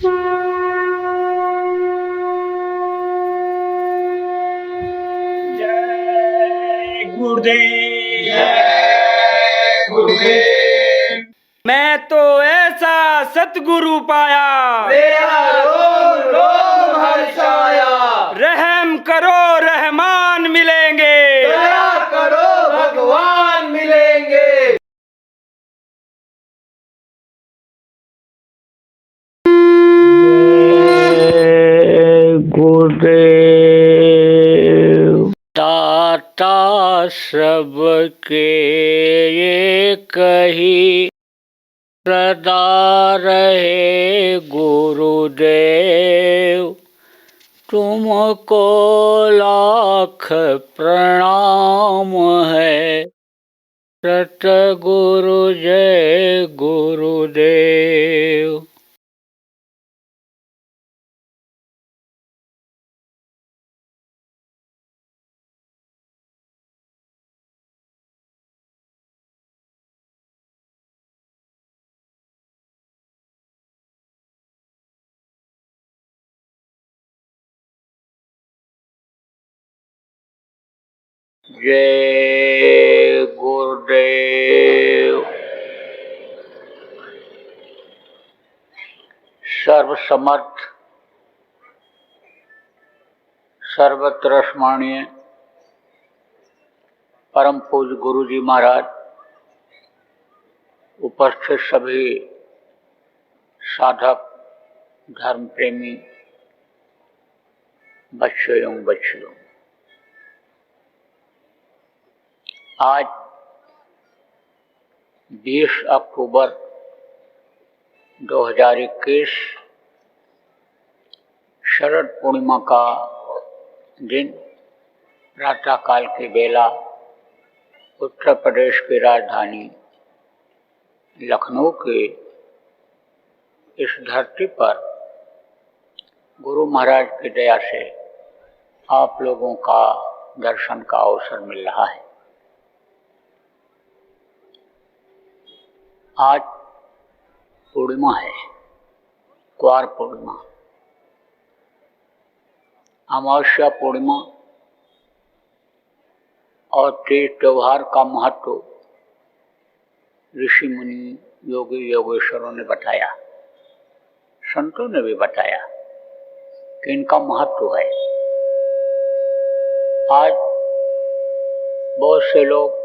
जय गुरुदेव, जय गुरुदेव। मैं तो ऐसा सतगुरु पाया, मेरा रोम रोम हर्षाया। रहम करो रहमान मिलेंगे, दया करो भगवान मिलेंगे। जय गुरुदेव। दाता सबके ये कही सदा रहे गुरुदेव, तुमको लाख प्रणाम है, सतगुरु जय गुरुदेव। जय गुरुदेव। सर्वसमर्थ सर्वत्र स्मरणीय परम पूज्य गुरु जी महाराज, उपस्थित सभी साधक धर्म प्रेमी बच्चों एवं बच्चियों, आज 20 अक्टूबर 2021 शरद पूर्णिमा का दिन, प्रातःकाल की बेला उत्तर प्रदेश की राजधानी लखनऊ के इस धरती पर गुरु महाराज की दया से आप लोगों का दर्शन का अवसर मिल रहा है। आज पूर्णिमा है, कुआर पूर्णिमा, अमावस्या पूर्णिमा और तीज त्योहार का महत्व ऋषि मुनि योगी योगेश्वरों ने बताया, संतों ने भी बताया कि इनका महत्व है। आज बहुत से लोग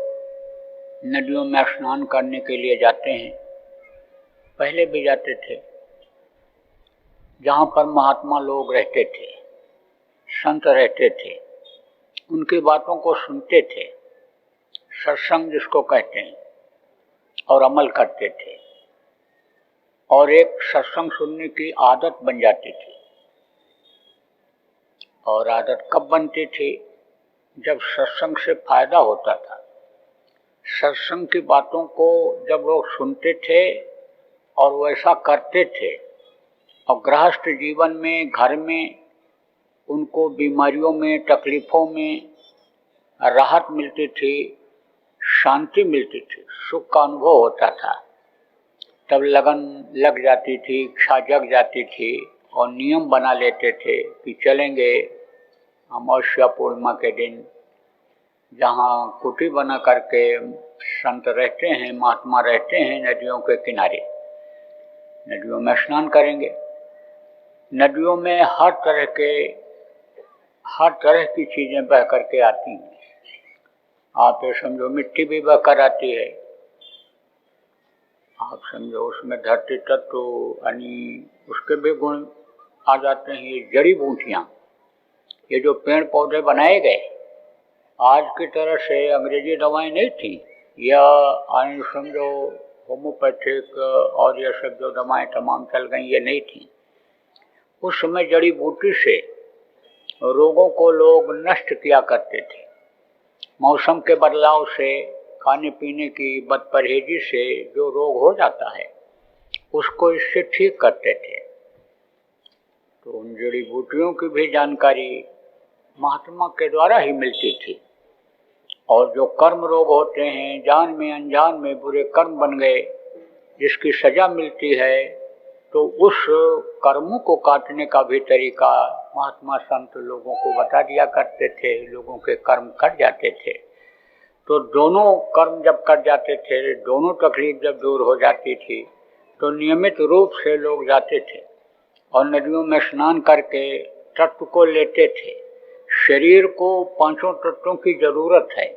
नदियों में स्नान करने के लिए जाते हैं, पहले भी जाते थे। जहाँ पर महात्मा लोग रहते थे, संत रहते थे, उनकी बातों को सुनते थे, सत्संग जिसको कहते हैं, और अमल करते थे, और एक सत्संग सुनने की आदत बन जाती थी। और आदत कब बनती थी? जब सत्संग से फायदा होता था। सत्संग की बातों को जब लोग सुनते थे और वैसा करते थे, और गृहस्थ जीवन में, घर में उनको बीमारियों में, तकलीफों में राहत मिलती थी, शांति मिलती थी, सुख का अनुभव होता था, तब लगन लग जाती थी, इच्छा जग जाती थी, और नियम बना लेते थे कि चलेंगे अमावस्या पूर्णिमा के दिन जहाँ कुटी बना करके संत रहते हैं, महात्मा रहते हैं, नदियों के किनारे, नदियों में स्नान करेंगे। नदियों में हर तरह की चीजें बह करके आती हैं। आप ये समझो मिट्टी भी बहकर आती है, आप समझो उसमें धरती तत्व यानी उसके भी गुण आ जाते हैं। ये जड़ी बूटियाँ, ये जो पेड़ पौधे बनाए गए, आज की तरह से अंग्रेजी दवाएं नहीं थी, या समझो होम्योपैथिक और ये सब जो दवाएं तमाम चल गई, ये नहीं थी। उस समय जड़ी बूटी से रोगों को लोग नष्ट किया करते थे। मौसम के बदलाव से, खाने पीने की बदपरहेजी से जो रोग हो जाता है, उसको इससे ठीक करते थे। तो उन जड़ी बूटियों की भी जानकारी महात्मा के द्वारा ही मिलती थी। और जो कर्म रोग होते हैं, जान में अनजान में बुरे कर्म बन गए, जिसकी सजा मिलती है, तो उस कर्मों को काटने का भी तरीका महात्मा संत लोगों को बता दिया करते थे। लोगों के कर्म कट जाते थे, तो दोनों कर्म जब कट जाते थे, दोनों तकलीफ जब दूर हो जाती थी, तो नियमित रूप से लोग जाते थे और नदियों में स्नान करके तत्व को लेते थे। शरीर को पांचों तत्वों की जरूरत है,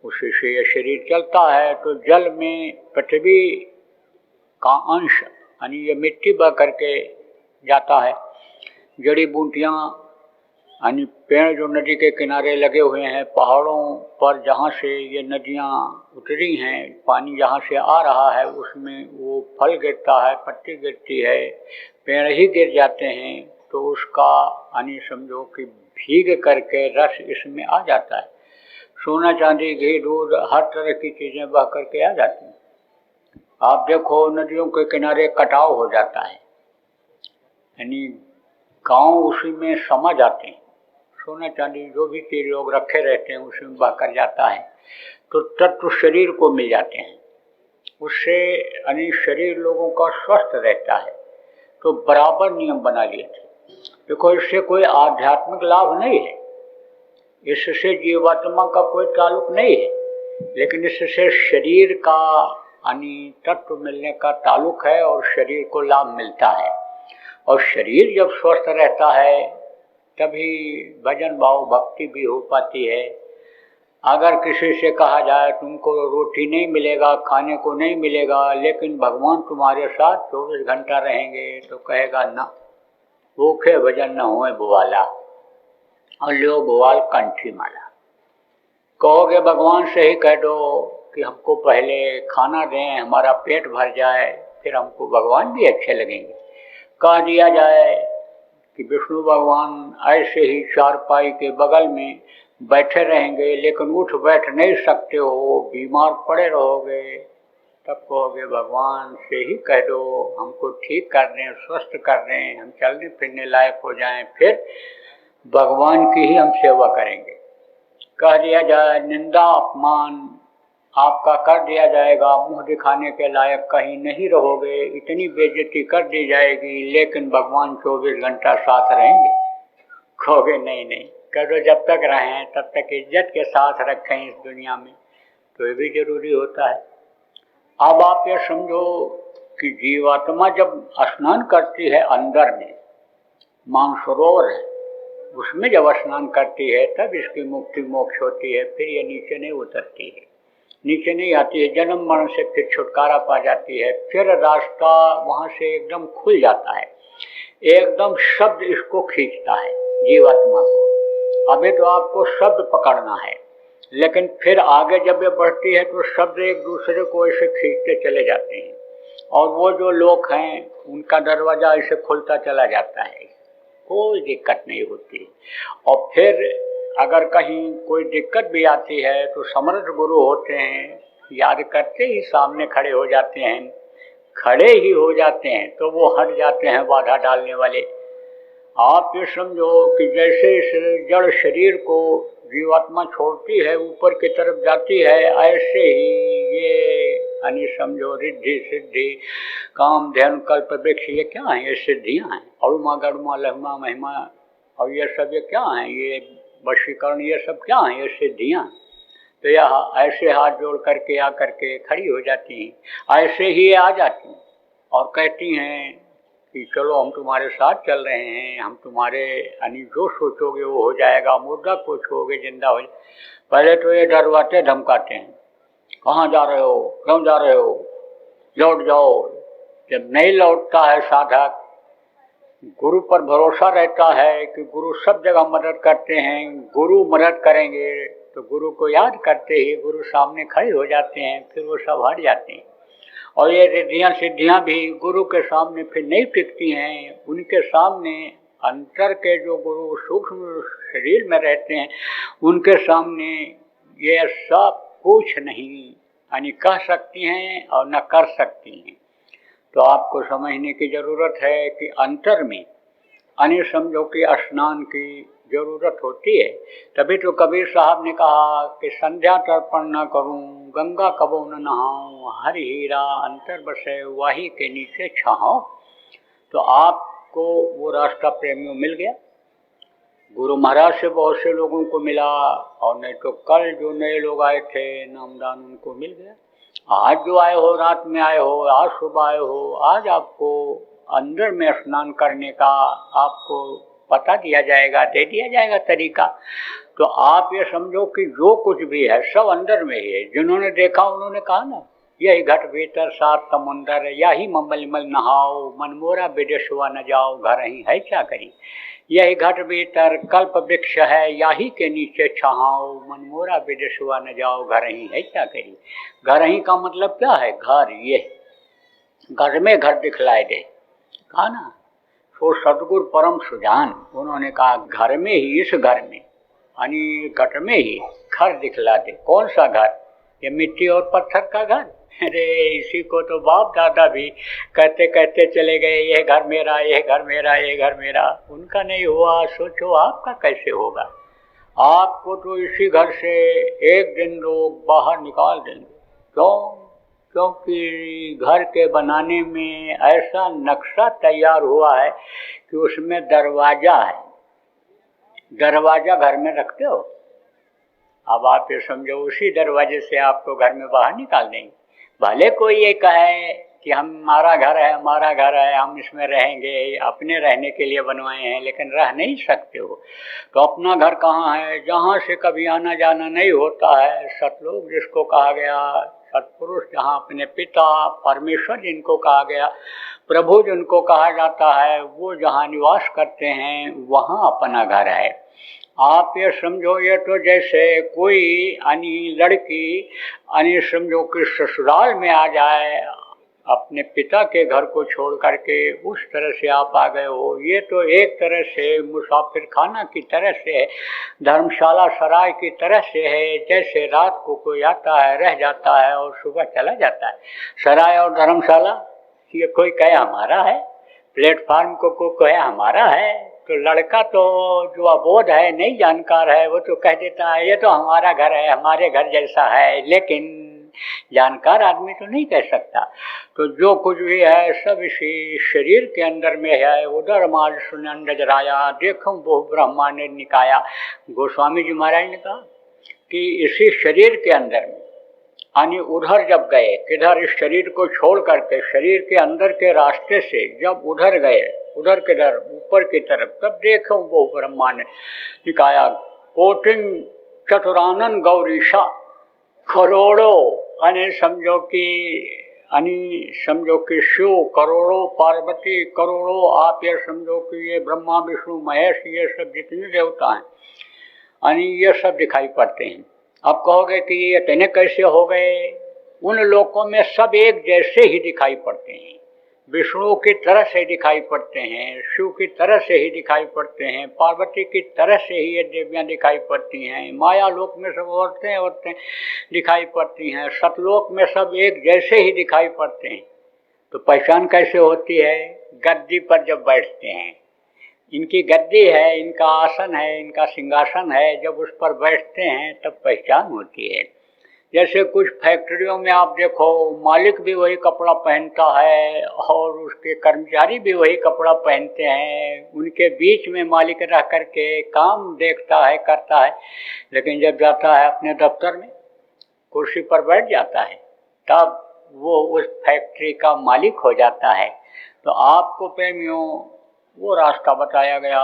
उसी से यह शरीर चलता है। तो जल में पृथ्वी का अंश यानी ये मिट्टी बह करके जाता है, जड़ी बूटियाँ यानी पेड़ जो नदी के किनारे लगे हुए हैं, पहाड़ों पर जहाँ से ये नदियाँ उतरी हैं, पानी जहाँ से आ रहा है उसमें वो फल गिरता है, पत्ती गिरती है, पेड़ ही गिर जाते हैं, तो उसका यानी समझो कि भीग करके रस इसमें आ जाता है। सोना चांदी घी दूध हर तरह की चीज़ें बह करके आ जाती हैं। आप देखो नदियों के किनारे कटाव हो जाता है, यानी गांव उसी में समा जाते हैं, सोना चांदी जो भी चीज लोग रखे रहते हैं उसी में बहकर जाता है, तो तत्व शरीर को मिल जाते हैं। उससे यानी शरीर लोगों का स्वस्थ रहता है। तो बराबर नियम बना लिए थे। देखो इससे कोई आध्यात्मिक लाभ नहीं है, इससे जीवात्मा का कोई ताल्लुक नहीं है, लेकिन इससे शरीर का यानी तत्व मिलने का ताल्लुक है और शरीर को लाभ मिलता है। और शरीर जब स्वस्थ रहता है तभी भजन भाव भक्ति भी हो पाती है। अगर किसी से कहा जाए तुमको रोटी नहीं मिलेगा, खाने को नहीं मिलेगा, लेकिन भगवान तुम्हारे साथ 24 घंटा रहेंगे, तो कहेगा ना, भूखे भजन न होए बुवाला और लो बुवाल कंठी माला। कहोगे भगवान से ही कह दो कि हमको पहले खाना दें, हमारा पेट भर जाए, फिर हमको भगवान भी अच्छे लगेंगे। कह दिया जाए कि विष्णु भगवान ऐसे ही चारपाई के बगल में बैठे रहेंगे, लेकिन उठ बैठ नहीं सकते हो, बीमार पड़े रहोगे, तब कहोगे भगवान से ही कह दो हमको ठीक कर दें, स्वस्थ कर दें, हम चलने फिरने लायक हो जाएं, फिर भगवान की ही हम सेवा करेंगे। कह दिया जाए निंदा अपमान आपका कर दिया जाएगा, मुंह दिखाने के लायक कहीं नहीं रहोगे, इतनी बेइज्जती कर दी जाएगी, लेकिन भगवान 24 घंटा साथ रहेंगे। कहोगे नहीं नहीं, कह दो जब तक रहें तब तक इज्जत के साथ रखें इस दुनिया में, तो ये भी जरूरी होता है। अब आप ये समझो कि जीवात्मा जब स्नान करती है अंदर में, मानसरोवर है उसमें जब स्नान करती है तब इसकी मुक्ति मोक्ष होती है, फिर ये नीचे नहीं उतरती है, नीचे नहीं आती है, जन्म मरण से फिर छुटकारा पा जाती है, फिर रास्ता वहाँ से एकदम खुल जाता है, एकदम शब्द इसको खींचता है जीवात्मा को। अभी तो आपको शब्द पकड़ना है, लेकिन फिर आगे जब ये बढ़ती है तो शब्द एक दूसरे को ऐसे खींचते चले जाते हैं, और वो जो लोग हैं उनका दरवाजा ऐसे खुलता चला जाता है, कोई दिक्कत नहीं होती। और फिर अगर कहीं कोई दिक्कत भी आती है तो समर्थ गुरु होते हैं, याद करते ही सामने खड़े हो जाते हैं, खड़े ही हो जाते हैं तो वो हट जाते हैं बाधा डालने वाले। आप ये समझो कि जैसे इस जड़ शरीर को जीवात्मा छोड़ती है, ऊपर की तरफ जाती है, ऐसे ही ये यानी समझो रिद्धि सिद्धि काम ध्यान कल्प वृक्ष ये क्या है, ये सिद्धियाँ हैं, अरुमा गरुमा लहुमा महिमा और ये सब ये क्या हैं, ये वशीकरण ये सब क्या हैं, ये सिद्धियाँ। तो यह ऐसे हाथ जोड़ करके आ करके खड़ी हो जाती हैं, ऐसे ही आ जाती हैं और कहती हैं कि चलो हम तुम्हारे साथ चल रहे हैं, हम तुम्हारे यानी जो सोचोगे वो हो जाएगा, मुर्दा को छोड़ोगे जिंदा हो। पहले तो ये डरवाते धमकाते हैं, कहाँ जा रहे हो, क्यों जा रहे हो, लौट जाओ। जब नहीं लौटता है साधक, गुरु पर भरोसा रहता है कि गुरु सब जगह मदद करते हैं, गुरु मदद करेंगे, तो गुरु को याद करते ही गुरु सामने खड़े हो जाते हैं, फिर वो सब हट जाते हैं। और ये रिद्धियाँ सिद्धियाँ भी गुरु के सामने फिर नहीं टिकती हैं, उनके सामने अंतर के जो गुरु सूक्ष्म शरीर में रहते हैं उनके सामने ये सब कुछ नहीं यानी कह सकती हैं और न कर सकती हैं। तो आपको समझने की ज़रूरत है कि अंतर में यानी समझो कि स्नान की ज़रूरत होती है। तभी तो कबीर साहब ने कहा कि संध्या तर्पण न करूं, गंगा कबो न नहाऊं, हर हीरा अंतर बसे वाही के नीचे छाओ। तो आपको वो रास्ता प्रेमियों मिल गया। गुरु महाराज से बहुत से लोगों को मिला, और नहीं तो कल जो नए लोग आए थे नामदान, उनको मिल गया। आज जो आए हो, रात में आए हो, आज सुबह आए हो, आज आपको अंदर में स्नान करने का आपको पता दिया जाएगा, दे दिया जाएगा तरीका। तो आप ये समझो कि जो कुछ भी है सब अंदर में ही है। जिन्होंने देखा उन्होंने कहा ना, यही घट भीतर सात समुंदर, यही ममलमल नहाओ, मनमोरा विदेशवा न जाओ, घर ही है क्या करी। यही घट भीतर कल्प वृक्ष है, याही के नीचे छहाओ, मनमोरा विदेशवा न जाओ, घर ही है क्या करी। घर ही का मतलब क्या है? घर, ये घर में घर दिखलाए दे, कहा ना। तो सदगुरु परम सुजान उन्होंने कहा घर में ही, इस घर में यानी घट में ही घर दिखला दे। कौन सा घर? ये मिट्टी और पत्थर का घर। अरे इसी को तो बाप दादा भी कहते कहते चले गए, ये घर मेरा, ये घर मेरा, ये घर मेरा। उनका नहीं हुआ, सोचो आपका कैसे होगा। आपको तो इसी घर से एक दिन लोग बाहर निकाल देंगे। क्यों? क्योंकि घर के बनाने में ऐसा नक्शा तैयार हुआ है कि उसमें दरवाजा है। दरवाजा घर में रखते हो, अब आप ये समझो उसी दरवाजे से आपको घर में बाहर निकाल देंगे। भले कोई ये कहे कि हमारा घर है, हमारा घर है, हम इसमें रहेंगे, अपने रहने के लिए बनवाए हैं, लेकिन रह नहीं सकते हो। तो अपना घर कहाँ है? जहाँ से कभी आना जाना नहीं होता है। सतलोक जिसको कहा गया, सत्पुरुष जहाँ अपने पिता परमेश्वर जिनको कहा गया, प्रभु जिनको कहा जाता है, वो जहाँ निवास करते हैं वहाँ अपना घर है। आप ये समझो, ये तो जैसे कोई यानी लड़की यानी समझो कि ससुराल में आ जाए, अपने पिता के घर को छोड़ करके उस तरह से आप आ गए हो। ये तो एक तरह से मुसाफिर खाना की तरह से है, धर्मशाला सराय की तरह से है। जैसे रात को कोई आता है, रह जाता है और सुबह चला जाता है। सराय और धर्मशाला ये कोई कहे हमारा है, प्लेटफार्म को कहे हमारा है। तो लड़का तो जो अबोध है, नहीं जानकार है, वो तो कह देता है ये तो हमारा घर है, हमारे घर जैसा है। लेकिन जानकार आदमी तो नहीं कह सकता। तो जो कुछ भी है सब इसी शरीर के अंदर में है। उधर माज सुनंद जराया, देखो वो ब्रह्मांड निकाया। गोस्वामी जी महाराज ने कहा कि इसी शरीर के अंदर में यानी उधर जब गए, किधर? इस शरीर को छोड़ करके शरीर के अंदर के रास्ते से जब उधर गए, उधर किधर? ऊपर की तरफ, तब देखो वो ब्रह्मांड निकाया। कोटिन चतुरानन गौरीशा, करोड़ों यानी समझो कि शिव, करोड़ों पार्वती, करोड़ों आप ये समझो कि ये ब्रह्मा विष्णु महेश, ये सब जितने देवता हैं यानी ये सब दिखाई पड़ते हैं। अब कहोगे कि ये इतने कैसे हो गए? उन लोकों में सब एक जैसे ही दिखाई पड़ते हैं। विष्णु की तरह से दिखाई पड़ते हैं, शिव की तरह से ही दिखाई पड़ते हैं, पार्वती की तरह से ही ये देवियाँ दिखाई पड़ती हैं। माया लोक में सब औरतें दिखाई पड़ती हैं। सतलोक में सब एक जैसे ही दिखाई पड़ते हैं। तो पहचान कैसे होती है? गद्दी पर जब बैठते हैं, इनकी गद्दी है, इनका आसन है, इनका सिंहासन है, जब उस पर बैठते हैं तब पहचान होती है। जैसे कुछ फैक्ट्रियों में आप देखो, मालिक भी वही कपड़ा पहनता है और उसके कर्मचारी भी वही कपड़ा पहनते हैं। उनके बीच में मालिक रह करके काम देखता है, करता है, लेकिन जब जाता है अपने दफ्तर में, कुर्सी पर बैठ जाता है, तब वो उस फैक्ट्री का मालिक हो जाता है। तो आपको प्रेमियों वो रास्ता बताया गया,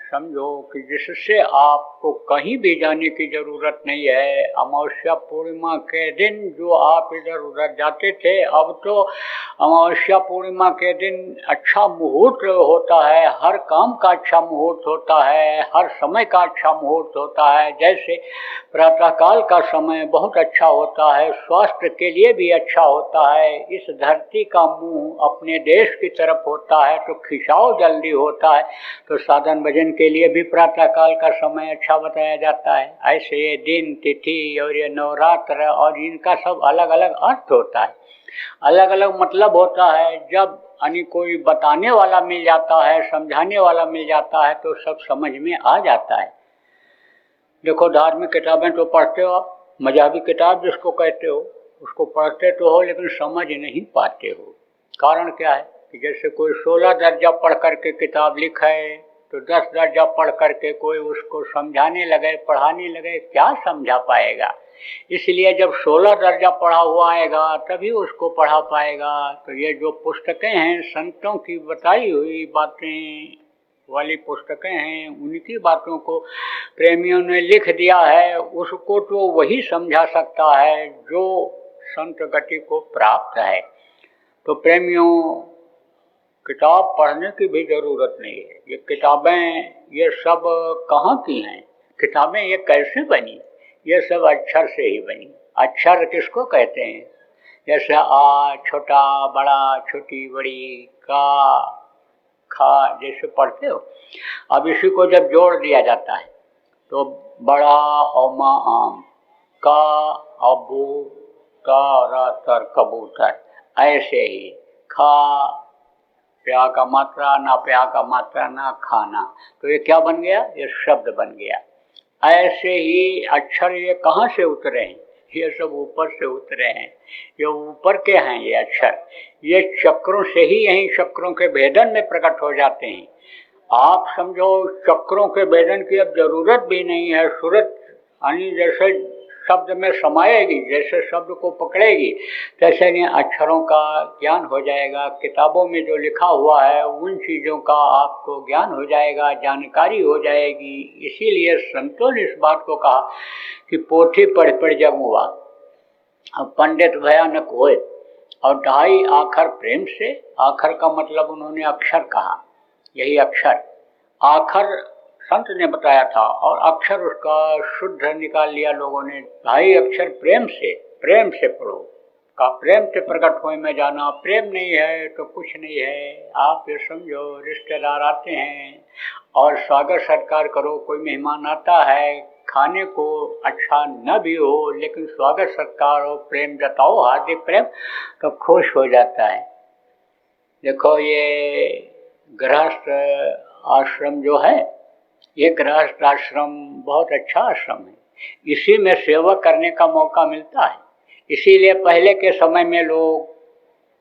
समझो कि जिससे आपको कहीं भी जाने की जरूरत नहीं है। अमावस्या पूर्णिमा के दिन जो आप इधर उधर जाते थे, अब तो अमावस्या पूर्णिमा के दिन अच्छा मुहूर्त होता है, हर काम का अच्छा मुहूर्त होता है, हर समय का अच्छा मुहूर्त होता है। जैसे प्रातःकाल का समय बहुत अच्छा होता है, स्वास्थ्य के लिए भी अच्छा होता है। इस धरती का मुंह अपने देश की तरफ होता है तो खिंचाव जल्दी होता है। तो साधन भजन के लिए भी प्रातःकाल का समय अच्छा बताया जाता है। ऐसे ये दिन, तिथि और ये नवरात्र और इनका सब अलग अलग अर्थ होता है, अलग अलग मतलब होता है। जब यानी कोई बताने वाला मिल जाता है, समझाने वाला मिल जाता है, तो सब समझ में आ जाता है। देखो धार्मिक किताबें तो पढ़ते हो आप, मजहबी किताब जिसको कहते हो उसको पढ़ते तो हो, लेकिन समझ नहीं पाते हो। कारण क्या है? कि जैसे कोई 16 दर्जा पढ़ करके किताब लिखे तो 10 दर्जा पढ़ करके कोई उसको समझाने लगे, पढ़ाने लगे, क्या समझा पाएगा। इसलिए जब 16 दर्जा पढ़ा हुआ आएगा तभी उसको पढ़ा पाएगा। तो ये जो पुस्तकें हैं, संतों की बताई हुई बातें वाली पुस्तकें हैं, उनकी बातों को प्रेमियों ने लिख दिया है, उसको तो वही समझा सकता है जो संत गति को प्राप्त है। तो प्रेमियों, किताब पढ़ने की भी जरूरत नहीं है। ये किताबें ये सब कहाँ की हैं? किताबें ये कैसे बनी? ये सब अक्षर से ही बनी। अक्षर किसको कहते हैं? जैसे आ, छोटा, बड़ा, छोटी, बड़ी, का, खा, जैसे पढ़ते हो। अब इसी को जब जोड़ दिया जाता है तो बड़ा औमा आम, का अबू, तर कबूतर, ऐसे ही खा, प्या का मात्रा ना, प्या का मात्रा ना, खाना। तो ये क्या बन गया? ये शब्द बन गया। ऐसे ही अक्षर ये कहाँ से उतरे हैं? ये सब ऊपर से उतरे हैं। ये ऊपर के हैं ये अक्षर। ये चक्रों से ही, यही चक्रों के भेदन में प्रकट हो जाते हैं। आप समझो चक्रों के भेदन की अब जरूरत भी नहीं है। सूरत यानी जैसे शब्द में समाएगी, जैसे शब्द को पकड़ेगी, तैसे ही अक्षरों का ज्ञान हो जाएगा। किताबों में जो लिखा हुआ है उन चीज़ों का आपको ज्ञान हो जाएगा, जानकारी हो जाएगी। इसीलिए संतों ने इस बात को कहा कि पोथी पढ़ पढ़ जगुआ, अब पंडित भयानक होए, और ढाई आखर प्रेम से। आखर का मतलब उन्होंने अक्षर कहा, यही अक्षर। आखर संत ने बताया था और अक्षर उसका शुद्ध निकाल लिया लोगों ने। ढाई अक्षर प्रेम से पढ़ो। का प्रेम से प्रकट होए में जाना। प्रेम नहीं है तो कुछ नहीं है। आप ये समझो, रिश्तेदार आते हैं और स्वागत सत्कार करो। कोई मेहमान आता है, खाने को अच्छा न भी हो लेकिन स्वागत सत्कार हो, प्रेम जताओ, हार्दिक प्रेम, तो खुश हो जाता है। देखो ये गृहस्थ आश्रम जो है, ये गृहस्थ आश्रम बहुत अच्छा आश्रम है। इसी में सेवा करने का मौका मिलता है। इसीलिए पहले के समय में लोग,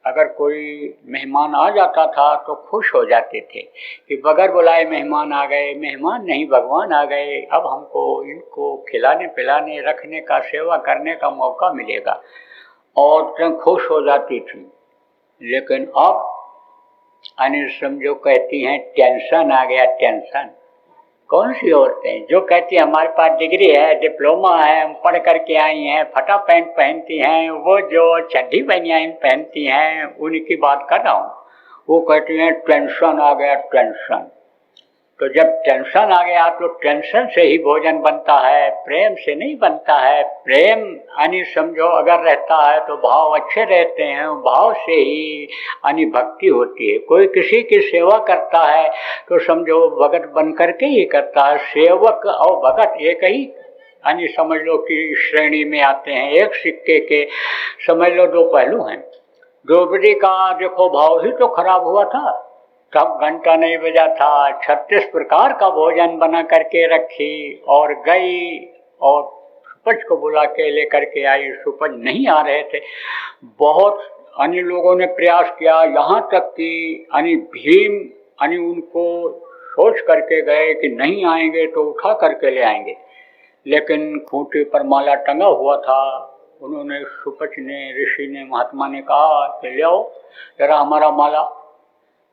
अगर कोई मेहमान आ जाता था तो खुश हो जाते थे कि बगैर बुलाए मेहमान आ गए। मेहमान नहीं, भगवान आ गए, अब हमको इनको खिलाने पिलाने, रखने का, सेवा करने का मौका मिलेगा। औरतें खुश हो जाती थी। लेकिन अब यानी समझो कहती हैं टेंशन आ गया, टेंशन। कौन सी औरतें जो कहती हैं हमारे पास डिग्री है, डिप्लोमा है, हम पढ़ करके आई हैं, फटा पैंट पहनती हैं, वो जो चड्डी बनियान पहनती हैं, उनकी बात कर रहा हूँ। वो कहती हैं टेंशन आ गया, टेंशन। तो जब टेंशन आ गया तो टेंशन से ही भोजन बनता है, प्रेम से नहीं बनता है। प्रेम यानी समझो अगर रहता है तो भाव अच्छे रहते हैं, भाव से ही यानी भक्ति होती है। कोई किसी की सेवा करता है तो समझो भगत बन करके ही करता है। सेवक और भगत एक ही यानी समझ लो कि श्रेणी में आते हैं। एक सिक्के के समझ लो दो पहलू हैं। द्रौपदी का देखो भाव ही तो खराब हुआ था, तब घंटा नहीं बजा था, 36 प्रकार का भोजन बना करके रखी और गई और सुपज को बुला के लेकर के आई। सुपज नहीं आ रहे थे। बहुत अन्य लोगों ने प्रयास किया, यहाँ तक कि अन्य भीम अन्य उनको सोच करके गए कि नहीं आएंगे तो उठा करके ले आएंगे। लेकिन खूंटी पर माला टंगा हुआ था। उन्होंने, सुपज ने, ऋषि ने, महात्मा ने कहा कि ले आओ जरा हमारा माला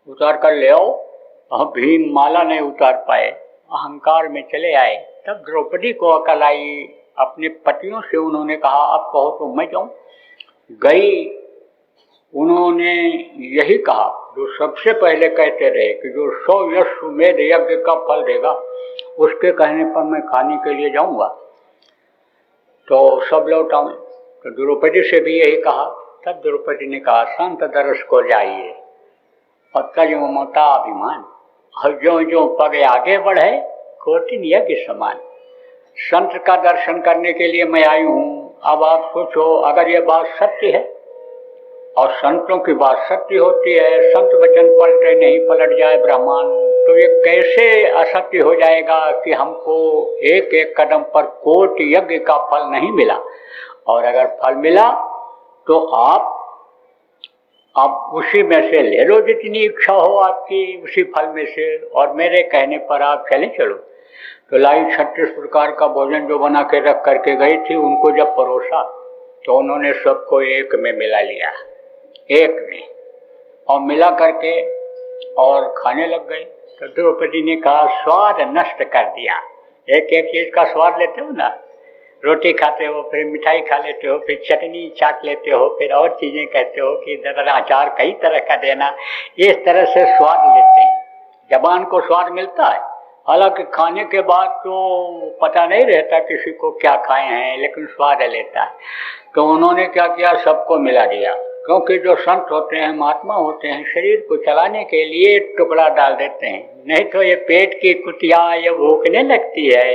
उतार कर ले आओ। भीम माला नहीं उतार पाए, अहंकार में चले आए। तब द्रौपदी को अकल आई। अपने पतियों से उन्होंने कहा आप कहो तो मैं जाऊं। गई। उन्होंने यही कहा जो सबसे पहले कहते रहे कि जो 100 अश्वमेध यज्ञ का फल देगा उसके कहने पर मैं खाने के लिए जाऊंगा। तो सब लौट आए। तो द्रौपदी से भी यही कहा। तब द्रौपदी ने कहा संत दरस को जाइए और तज ममता अभिमान, और जो पग आगे बढ़े कोटिन यज्ञ समान। संत का दर्शन करने के लिए मैं आई हूँ। अब आप सोचो अगर ये बात सत्य है और संतों की बात सत्य होती है, संत वचन पलटे नहीं पलट जाए ब्रह्मांड, तो ये कैसे असत्य हो जाएगा कि हमको एक एक कदम पर कोटि यज्ञ का फल नहीं मिला। और अगर फल मिला तो आप अब उसी में से ले लो जितनी इच्छा हो आपकी, उसी फल में से, और मेरे कहने पर आप चले चलो। तो लाई 36 प्रकार का भोजन जो बना के रख करके गई थी, उनको जब परोसा तो उन्होंने सबको एक में मिला लिया, एक में, और मिला करके और खाने लग गए। तो द्रौपदी ने कहा स्वाद नष्ट कर दिया। एक एक चीज का स्वाद लेते हो ना, रोटी खाते हो, फिर मिठाई खा लेते हो, फिर चटनी चाट लेते हो, फिर और चीजें कहते हो कि जरा अचार कई तरह का देना, इस तरह से स्वाद लेते हैं। जबान को स्वाद मिलता है, हालांकि खाने के बाद तो पता नहीं रहता किसी को क्या खाए हैं, लेकिन स्वाद लेता है। तो उन्होंने क्या किया, सबको मिला दिया, क्योंकि जो संत होते हैं, महात्मा होते हैं, शरीर को चलाने के लिए टुकड़ा डाल देते हैं, नहीं तो ये पेट की कुतिया ये भूखने लगती है,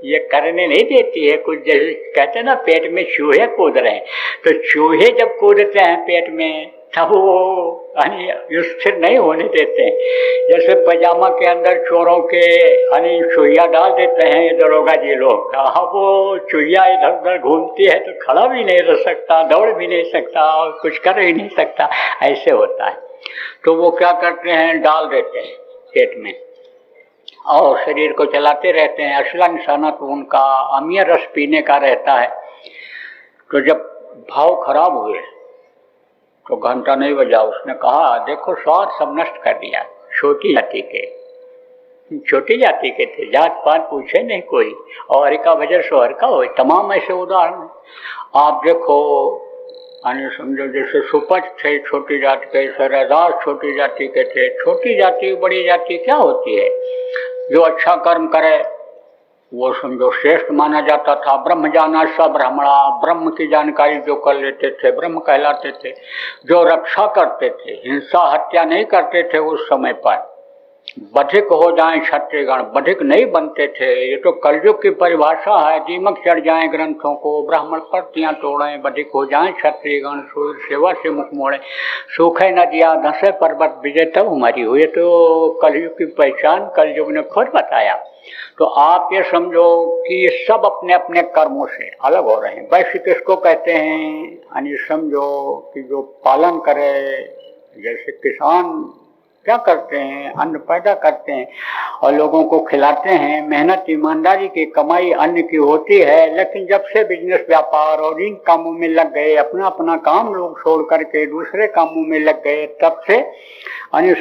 ये करने नहीं देती है कुछ। जैसे कहते हैं ना पेट में चूहे कूद रहे हैं, तो चूहे जब कूदते हैं पेट में तब वो स्थिर नहीं होने देते हैं। जैसे पैजामा के अंदर चोरों के चुहिया डाल देते हैं ये दरोगा जी लोग, हाँ वो चुहिया इधर उधर घूमती है तो खड़ा भी नहीं रह सकता, दौड़ भी नहीं सकता और कुछ कर ही नहीं सकता, ऐसे होता है। तो वो क्या करते हैं, डाल देते हैं पेट में और शरीर को चलाते रहते हैं। असला निशाना तो उनका अमीय रस पीने का रहता है। तो जब भाव खराब हुए तो घंटा नहीं बजा, उसने कहा देखो स्वाद सब नष्ट कर दिया। छोटी जाति के थे, जात पात पूछे नहीं कोई, और हरि का भजन सो हरि का हो, तमाम ऐसे उदाहरण आप देखो। समझो जैसे सुपच थे छोटी जाति के, सरदार छोटी जाति के थे। छोटी जाति बड़ी जाति क्या होती है, जो अच्छा कर्म करे वो समझो श्रेष्ठ माना जाता था। ब्रह्म जाना स ब्राह्मणा, ब्रह्म की जानकारी जो कर लेते थे ब्रह्म कहलाते थे। जो रक्षा करते थे, हिंसा हत्या नहीं करते थे उस समय पर, बधिक हो जाएं क्षत्रियगण, बधिक नहीं बनते थे। ये तो कलयुग की परिभाषा है, दीमक चढ़ जाएं ग्रंथों को, ब्राह्मण प्रतियां तोड़ें, बधिक हो जाएं क्षत्रियगण, सूर्य सेवा से मुख मोड़े, सूखे नदियां धंसे पर्वत विजय तब हमारी हुई। तो कलयुग की पहचान कलयुग ने खुद बताया। तो आप ये समझो कि ये सब अपने अपने कर्मों से अलग हो रहे हैं। वैश्य किसको कहते हैं, समझो कि जो पालन करे, जैसे किसान क्या करते हैं, अन्न पैदा करते हैं और लोगों को खिलाते हैं। मेहनत ईमानदारी की कमाई अन्न की होती है, लेकिन जब से बिजनेस व्यापार और इन कामों में लग गए, अपना अपना काम लोग छोड़ करके दूसरे कामों में लग गए, तब से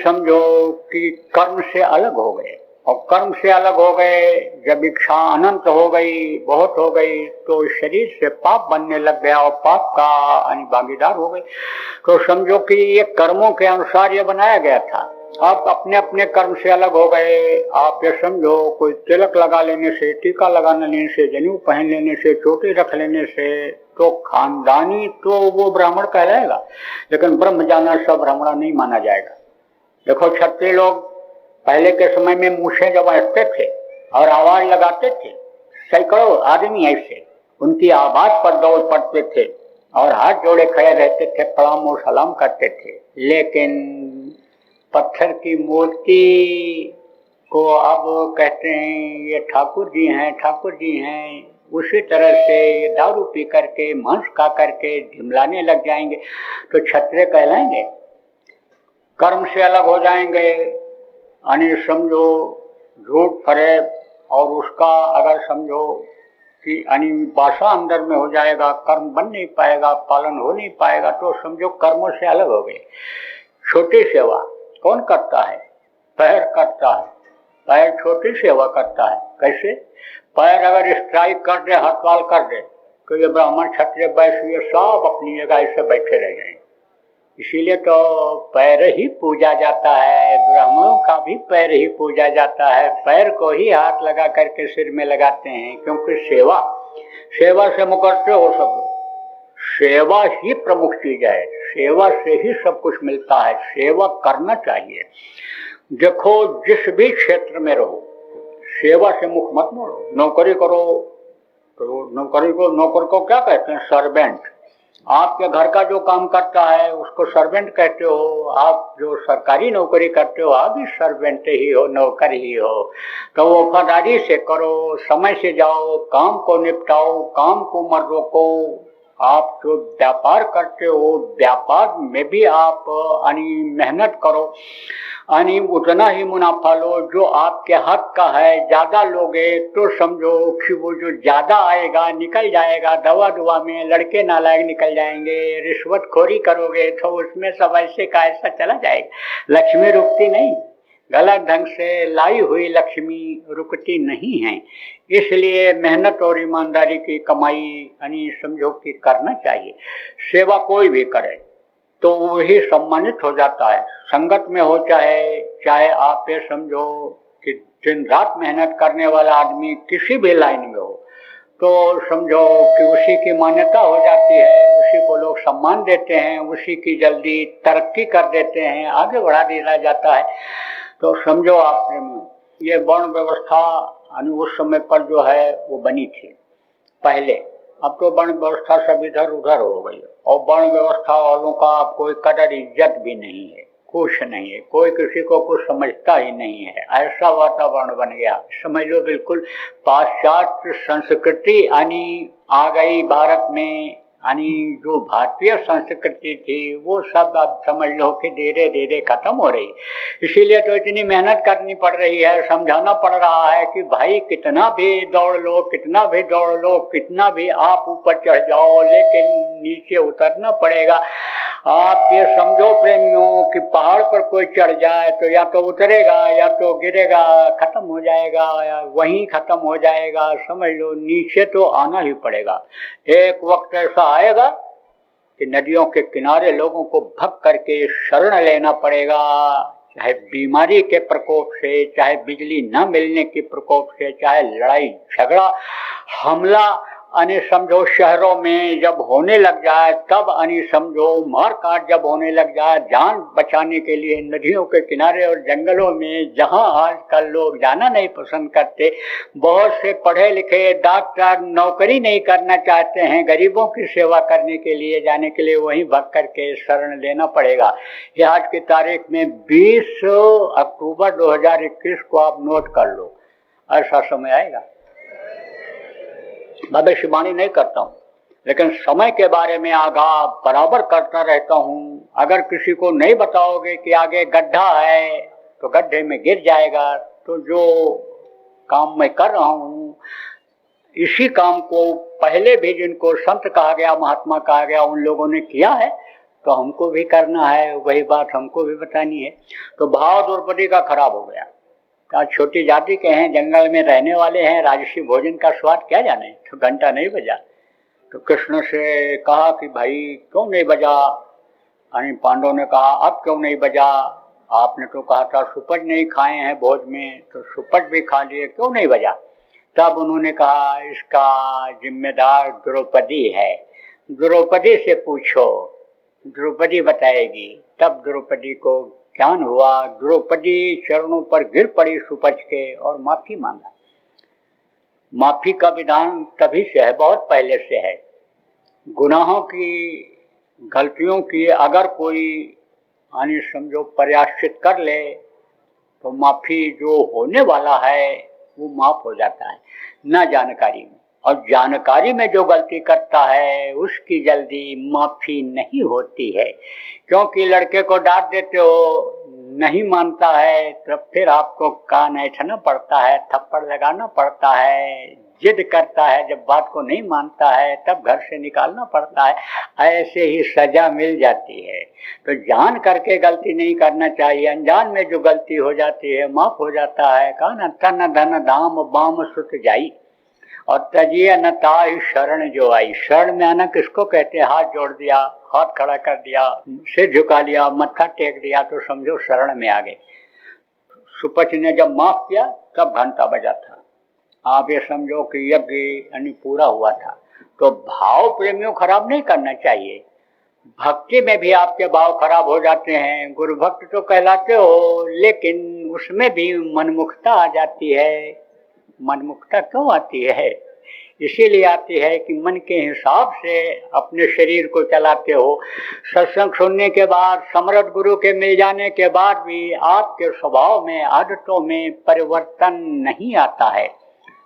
समझो कि कर्म से अलग हो गए। और कर्म से अलग हो गए, जब इच्छा अनंत हो गई, बहुत हो गई, तो शरीर से पाप बनने लग गया और पाप का भागीदार हो गए। तो समझो कि ये कर्मों के अनुसार ये बनाया गया था। आप अपने अपने कर्म से अलग हो गए। आप ये समझो कोई तिलक लगा लेने से, टीका लगा लेने से, जनेऊ पहन लेने से, चोटी रख लेने से तो खानदानी तो वो ब्राह्मण कहलाएगा, लेकिन ब्रह्म जाना सब ब्राह्मण नहीं माना जाएगा। देखो क्षत्रिय लोग पहले के समय में मूछें जब हंसते थे और आवाज लगाते थे, सैकड़ों आदमी ऐसे उनकी आवाज पर दौड़ पड़ते थे और हाथ जोड़े खड़े रहते थे, प्रणाम और सलाम करते थे। लेकिन पत्थर की मूर्ति को अब कहते हैं ये ठाकुर जी हैं, ठाकुर जी हैं। उसी तरह से ये दारू पी करके, मांस खा करके ढिमलाने लग जाएंगे तो क्षत्रिय कहलाएंगे, कर्म से अलग हो जाएंगे। समझो झूठ फरेब और उसका अगर समझो कि बासा अंदर में हो जाएगा, कर्म बन नहीं पाएगा, पालन हो नहीं पाएगा, तो समझो कर्मों से अलग हो गए। छोटी सेवा कौन करता है, पैर करता है। पैर छोटी सेवा करता है। कैसे? पैर अगर स्ट्राइक कर दे, हड़ताल कर दे, तो ये ब्राह्मण क्षत्रिय वैश्य सब अपनी जगह ऐसे बैठे रह जाएंगे। इसीलिए तो पैर ही पूजा जाता है, ब्राह्मणों का भी पैर ही पूजा जाता है। पैर को ही हाथ लगा करके सिर में लगाते हैं, क्योंकि सेवा से मुकरते हो सब। सेवा ही प्रमुख चीज है, सेवा से ही सब कुछ मिलता है। सेवा करना चाहिए। देखो जिस भी क्षेत्र में रहो, सेवा से मुख मत मोड़ो। नौकरी करो तो नौकर को क्या कहते हैं? सर्वेंट। आपके घर का जो काम करता है उसको सर्वेंट कहते हो। आप जो सरकारी नौकरी करते हो आप भी सर्वेंट ही हो, नौकर ही हो। तो वफादारी से करो, समय से जाओ, काम को निपटाओ, काम को मत रोको। आप जो व्यापार करते हो व्यापार में भी आप मेहनत करो, उतना ही मुनाफा लो जो आपके हक का है। ज्यादा लोगे तो समझो कि वो जो ज्यादा आएगा निकल जाएगा, दवा दुआ में लड़के नालायक निकल जाएंगे। रिश्वतखोरी करोगे तो उसमें सब ऐसे का ऐसा चला जाएगा। लक्ष्मी रुकती नहीं, गलत ढंग से लाई हुई लक्ष्मी रुकती नहीं है। इसलिए मेहनत और ईमानदारी की कमाई समझो कि करना चाहिए। सेवा कोई भी करे तो वही सम्मानित हो जाता है। संगत में हो चाहे आप ये समझो कि दिन रात मेहनत करने वाला आदमी किसी भी लाइन में हो तो समझो कि उसी की मान्यता हो जाती है, उसी को लोग सम्मान देते हैं, उसी की जल्दी तरक्की कर देते हैं, आगे बढ़ा दिया जाता है। तो समझो आपने ये वर्ण व्यवस्था उस समय पर जो है वो बनी थी पहले। अब तो वर्ण व्यवस्था सब इधर उधर हो गई और वर्ण व्यवस्था वालों का अब कोई कदर इज्जत भी नहीं है, कुछ नहीं है, कोई किसी को कुछ समझता ही नहीं है। ऐसा वातावरण बन गया, समझ लो बिल्कुल पाश्चात्य संस्कृति आ गई भारत में। जो भारतीय संस्कृति थी वो सब अब समझ लो कि धीरे धीरे खत्म हो रही। इसीलिए तो इतनी मेहनत करनी पड़ रही है, समझाना पड़ रहा है कि भाई कितना भी दौड़ लो, कितना भी दौड़ लो, कितना भी आप ऊपर चढ़ जाओ, लेकिन नीचे उतरना पड़ेगा। आप ये समझो प्रेमियों कि पहाड़ पर कोई चढ़ जाए तो या तो उतरेगा या तो गिरेगा, खत्म हो जाएगा या वहीं खत्म हो जाएगा। समझ लो नीचे तो आना ही पड़ेगा। एक वक्त ऐसा आएगा कि नदियों के किनारे लोगों को भग करके शरण लेना पड़ेगा, चाहे बीमारी के प्रकोप से, चाहे बिजली न मिलने के प्रकोप से, चाहे लड़ाई झगड़ा हमला समझो शहरों में जब होने लग जाए, तब समझो मार काट जब होने लग जाए, जान बचाने के लिए नदियों के किनारे और जंगलों में जहां आजकल लोग जाना नहीं पसंद करते। बहुत से पढ़े लिखे डॉक्टर नौकरी नहीं करना चाहते हैं, गरीबों की सेवा करने के लिए जाने के लिए वहीं भग करके शरण लेना पड़ेगा। यह आज की तारीख में 20 अक्टूबर 2021 को आप नोट कर लो, ऐसा समय आएगा। भविष्यवाणी नहीं करता हूँ, लेकिन समय के बारे में आगाह बराबर करता रहता हूँ। अगर किसी को नहीं बताओगे कि आगे गड्ढा है तो गड्ढे में गिर जाएगा। तो जो काम मैं कर रहा हूँ, इसी काम को पहले भी जिनको संत कहा गया, महात्मा कहा गया, उन लोगों ने किया है तो हमको भी करना है, वही बात हमको भी बतानी है। तो भाव द्रौपदी का खराब हो गया। छोटी जाति के हैं, जंगल में रहने वाले हैं, राजसी भोजन का स्वाद क्या जाने। तो घंटा नहीं बजा तो कृष्ण से कहा कि भाई क्यों नहीं बजा। पांडव ने कहा अब क्यों नहीं बजा, आपने तो कहा था सुपज नहीं खाए हैं भोज में, तो सुपज भी खा लिए, क्यों नहीं बजा। तब उन्होंने कहा इसका जिम्मेदार द्रौपदी है, द्रौपदी से पूछो, द्रौपदी बताएगी। तब द्रौपदी को ज्ञान हुआ, द्रौपदी चरणों पर गिर पड़ी सुपच के और माफी मांगा। माफी का विधान तभी से है, बहुत पहले से है। गुनाहों की, गलतियों की अगर कोई समझो प्रयाश्चित कर ले तो माफी जो होने वाला है वो माफ हो जाता है, ना जानकारी में। और जानकारी में जो गलती करता है उसकी जल्दी माफी नहीं होती है, क्योंकि लड़के को डांट देते हो, नहीं मानता है तो फिर आपको कान ऐंठना पड़ता है, थप्पड़ लगाना पड़ता है, जिद करता है, जब बात को नहीं मानता है तब घर से निकालना पड़ता है, ऐसे ही सजा मिल जाती है। तो जान करके गलती नहीं करना चाहिए, अनजान में जो गलती हो जाती है माफ हो जाता है। कहा न तन धन धाम बाम सुत जाई और तजिए न ताई शरण जो आई। शरण में आना किसको कहते हैं? हाथ जोड़ दिया, हाथ खड़ा कर दिया, सिर झुका लिया, मत्था टेक दिया तो समझो शरण में आ गए। सुपच ने जब माफ किया तब घंटा बजा था, आप ये समझो कि यज्ञ पूरा हुआ था। तो भाव प्रेमियों खराब नहीं करना चाहिए। भक्ति में भी आपके भाव खराब हो जाते हैं, गुरु भक्त तो कहलाते हो, लेकिन उसमें भी मनमुखता आ जाती है। मनमुखता क्यों आती है? इसीलिए आती है कि मन के हिसाब से अपने शरीर को चलाते हो। सत्संग सुनने के बाद, समर्थ गुरु के मिल जाने के बाद भी आपके स्वभाव में, आदतों में परिवर्तन नहीं आता है।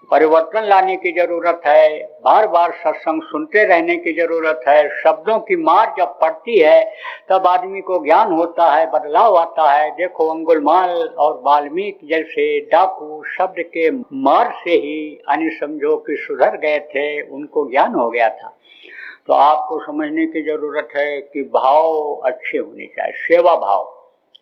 परिवर्तन लाने की जरूरत है, बार बार सत्संग सुनते रहने की जरूरत है। शब्दों की मार जब पड़ती है तब आदमी को ज्ञान होता है, बदलाव आता है। देखो अंगुलमाल और वाल्मीकि जैसे डाकू शब्द के मार से ही यानी समझो कि सुधर गए थे, उनको ज्ञान हो गया था। तो आपको समझने की जरूरत है कि भाव अच्छे होने चाहिए।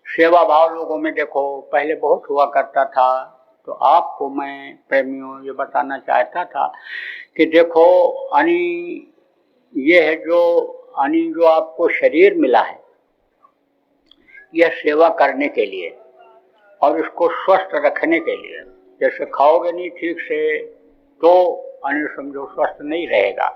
सेवा भाव लोगों में देखो पहले बहुत हुआ करता था। तो आपको मैं प्रेमियों ये बताना चाहता था कि देखो यानी ये है जो आपको शरीर मिला है, यह सेवा करने के लिए और इसको स्वस्थ रखने के लिए। जैसे खाओगे नहीं ठीक से तो यानी समझो स्वस्थ नहीं रहेगा,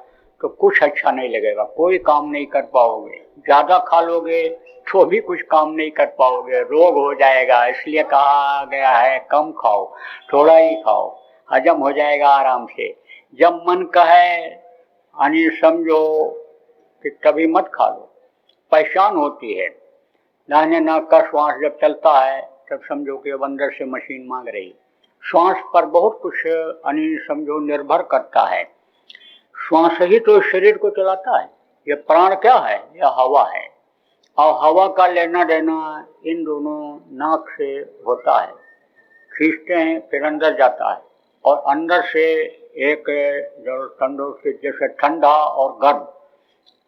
तो कुछ अच्छा नहीं लगेगा, कोई काम नहीं कर पाओगे। ज्यादा खा लोगे तो भी कुछ काम नहीं कर पाओगे, रोग हो जाएगा। इसलिए कहा गया है कम खाओ, थोड़ा ही खाओ, हजम हो जाएगा आराम से। जब मन कहे यानी समझो कि तभी मत खा लो। पहचान होती है, दाहिने नाक का श्वास जब चलता है तब समझो कि अब अंदर से मशीन मांग रही। श्वास पर बहुत कुछ यानी समझो निर्भर करता है। श्वास ही तो शरीर को चलाता है। ये प्राण क्या है? यह हवा है, और हवा का लेना देना इन दोनों नाक से होता है। खींचते हैं फिर अंदर जाता है, और अंदर से एक जो ठंडो से जैसे ठंडा और गर्म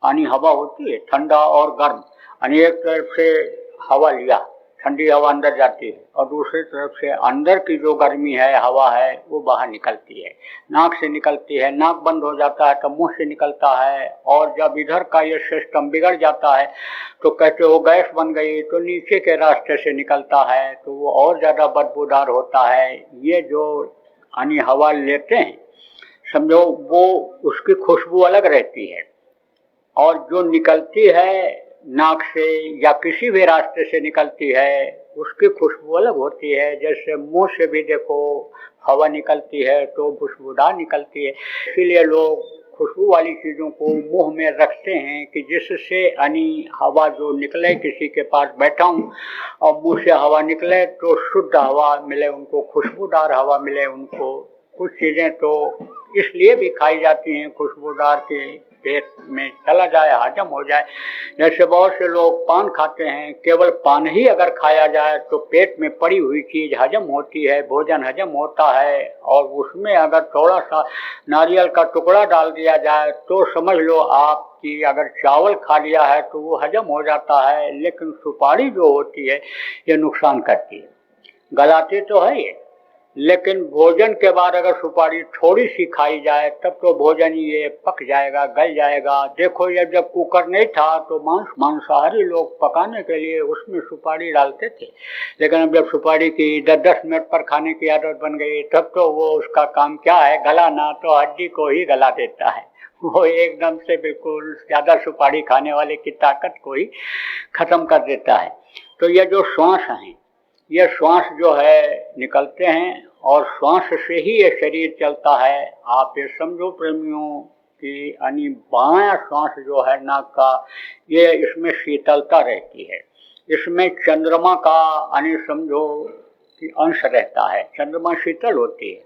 यानी हवा होती है, ठंडा और गर्म यानी एक तरफ से हवा लिया, ठंडी हवा अंदर जाती है, और दूसरी तरफ से अंदर की जो गर्मी है हवा है वो बाहर निकलती है, नाक से निकलती है। नाक बंद हो जाता है तो मुंह से निकलता है, और जब इधर का ये सिस्टम बिगड़ जाता है तो कहते हो गैस बन गई, तो नीचे के रास्ते से निकलता है तो वो और ज़्यादा बदबूदार होता है। ये जो यानी हवा लेते हैं समझो वो उसकी खुशबू अलग रहती है, और जो निकलती है नाक से या किसी भी रास्ते से निकलती है उसकी खुशबू अलग होती है। जैसे मुंह से भी देखो हवा निकलती है तो खुशबूदार निकलती है। इसीलिए लोग खुशबू वाली चीज़ों को मुंह में रखते हैं कि जिससे यानी हवा जो निकले, किसी के पास बैठा हूँ और मुंह से हवा निकले तो शुद्ध हवा मिले उनको, खुशबूदार हवा मिले उनको। कुछ चीज़ें तो इसलिए भी खाई जाती हैं खुशबूदार के पेट में चला जाए, हजम हो जाए। जैसे बहुत से लोग पान खाते हैं, केवल पान ही अगर खाया जाए तो पेट में पड़ी हुई चीज हजम होती है, भोजन हजम होता है। और उसमें अगर थोड़ा सा नारियल का टुकड़ा डाल दिया जाए तो समझ लो आप कि अगर चावल खा लिया है तो वो हजम हो जाता है। लेकिन सुपारी जो होती है ये नुकसान करती है, गलाती तो है ये, लेकिन भोजन के बाद अगर सुपारी थोड़ी सी खाई जाए तब तो भोजन ये पक जाएगा, गल जाएगा। देखो ये जब कुकर नहीं था तो मांसाहारी लोग पकाने के लिए उसमें सुपारी डालते थे, लेकिन अब जब सुपारी की 10-10 मिनट पर खाने की आदत बन गई तब तो वो उसका काम क्या है, गलाना, तो हड्डी को ही गला देता है। वो एकदम से बिल्कुल ज़्यादा सुपारी खाने वाले की ताकत को ही खत्म कर देता है। तो ये जो श्वास हैं, ये श्वास जो है निकलते हैं और श्वास से ही ये शरीर चलता है। आप ये समझो प्रेमियों कि यानी बायां श्वास जो है नाक का, ये इसमें शीतलता रहती है, इसमें चंद्रमा का यानी समझो कि अंश रहता है, चंद्रमा शीतल होती है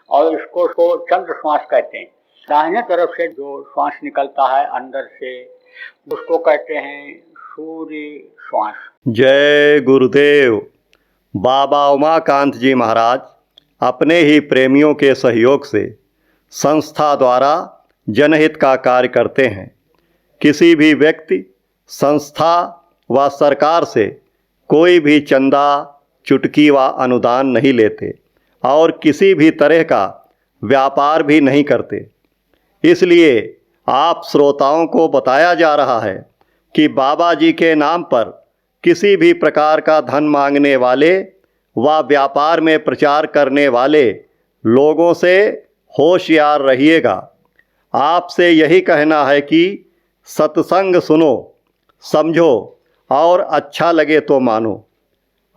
और इसको चंद्र श्वास कहते हैं। दाहिने तरफ से जो श्वास निकलता है अंदर से उसको कहते हैं सूर्य श्वास। जय गुरुदेव। बाबा उमाकांत जी महाराज अपने ही प्रेमियों के सहयोग से संस्था द्वारा जनहित का कार्य करते हैं। किसी भी व्यक्ति, संस्था व सरकार से कोई भी चंदा, चुटकी व अनुदान नहीं लेते और किसी भी तरह का व्यापार भी नहीं करते। इसलिए आप श्रोताओं को बताया जा रहा है कि बाबा जी के नाम पर किसी भी प्रकार का धन मांगने वाले व व्यापार में प्रचार करने वाले लोगों से होशियार रहिएगा। आपसे यही कहना है कि सत्संग सुनो, समझो और अच्छा लगे तो मानो।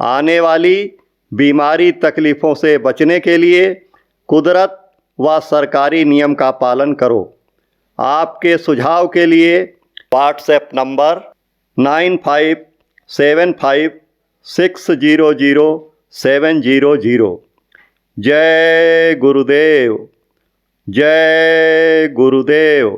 आने वाली बीमारी तकलीफ़ों से बचने के लिए कुदरत व सरकारी नियम का पालन करो। आपके सुझाव के लिए व्हाट्सएप नंबर 9575600700 जय गुरुदेव, जय गुरुदेव।